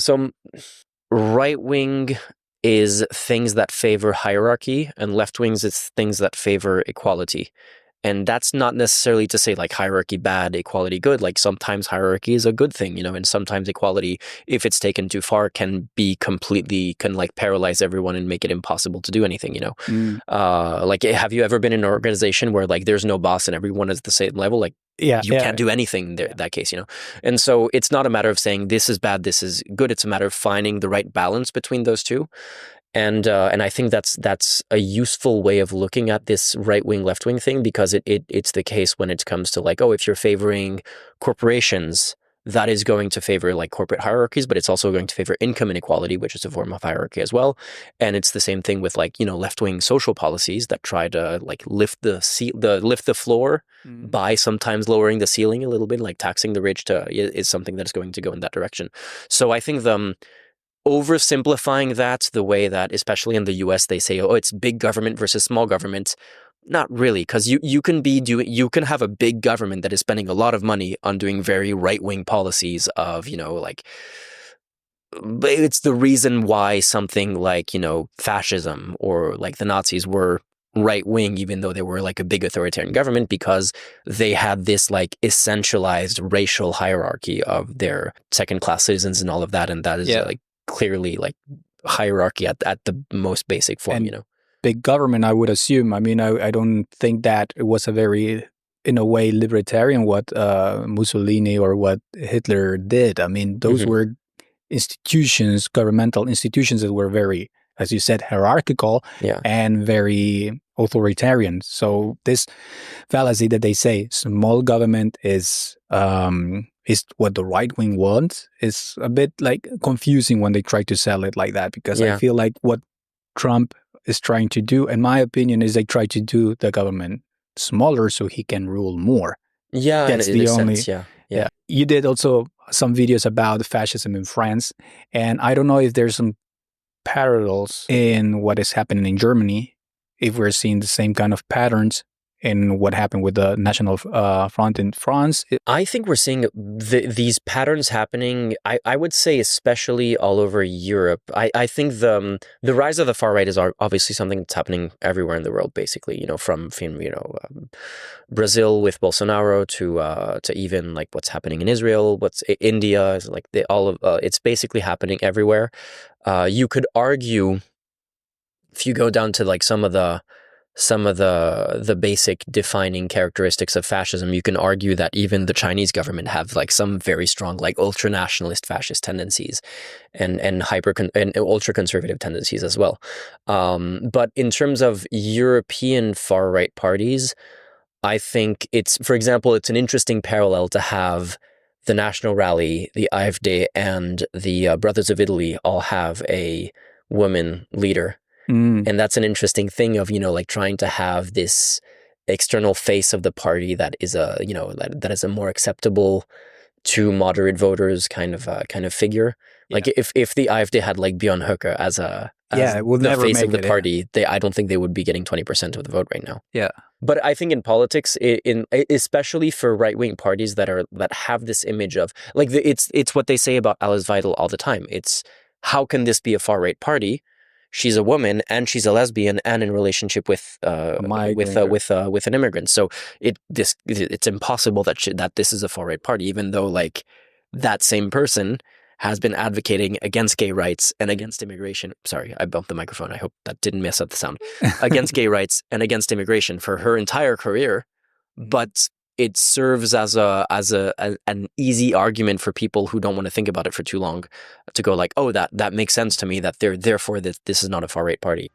So right wing is things that favor hierarchy, and left wings is things that favor equality. And that's not necessarily to say like hierarchy bad, equality good. Like sometimes hierarchy is a good thing, and sometimes equality, if it's taken too far, can like paralyze everyone and make it impossible to do anything, Like, have you ever been in an organization where like there's no boss and everyone is at the same level? Like, you can't do anything there, that case, And so it's not a matter of saying this is bad, this is good. It's a matter of finding the right balance between those two. And I think that's a useful way of looking at this right wing, left wing thing, because it's the case when it comes to like, oh, if you're favoring corporations, that is going to favor like corporate hierarchies, but it's also going to favor income inequality, which is a form of hierarchy as well. And it's the same thing with like left wing social policies that try to like lift the floor by sometimes lowering the ceiling a little bit, like taxing the rich is something that is going to go in that direction. So I think oversimplifying that the way that, especially in the US, they say, oh, it's big government versus small government. Not really, because you can have a big government that is spending a lot of money on doing very right-wing policies of, like, it's the reason why something like, fascism or like the Nazis were right-wing, even though they were like a big authoritarian government, because they had this like essentialized racial hierarchy of their second-class citizens and all of that. And that is like clearly like hierarchy at the most basic form, Big government, I would assume. I mean, I don't think that it was a very, in a way, libertarian what Mussolini or what Hitler did. I mean, those were institutions, governmental institutions that were very, as you said, hierarchical and very authoritarian. So this fallacy that they say small government is what the right wing wants is a bit like confusing when they try to sell it like that, because I feel like what Trump is trying to do, in my opinion, is they try to do the government smaller so he can rule more. Yeah, that's the only sense. Yeah. You did also some videos about fascism in France, and I don't know if there's some parallels in what is happening in Germany, if we're seeing the same kind of patterns in what happened with the National Front in France. I think we're seeing these patterns happening, I would say especially all over Europe. I think the rise of the far right is obviously something that's happening everywhere in the world, basically, from Brazil with Bolsonaro to even like what's happening in Israel, what's India, is like it's basically happening everywhere. You could argue, if you go down to like some of the basic defining characteristics of fascism, you can argue that even the Chinese government have like some very strong like ultra-nationalist fascist tendencies and ultra conservative tendencies as well. But in terms of European far right parties, I think for example, it's an interesting parallel to have the National Rally, the AfD, and the Brothers of Italy all have a woman leader. And that's an interesting thing of, like trying to have this external face of the party that is that is a more acceptable to moderate voters kind of figure. Yeah. Like if the AfD had like Björn Höcke as the face of the party, I don't think they would be getting 20% of the vote right now. Yeah. But I think in politics, especially for right-wing parties that have this image of like it's what they say about Alice Weidel all the time. It's how can this be a far-right party? She's a woman and she's a lesbian and in relationship with an immigrant. So it's impossible that this is a far right party, even though like that same person has been advocating against gay rights and against immigration. Sorry, I bumped the microphone. I hope that didn't mess up the sound. Against gay rights and against immigration for her entire career, but it serves as an easy argument for people who don't want to think about it for too long to go like, oh, that makes sense to me, that therefore this is not a far right party.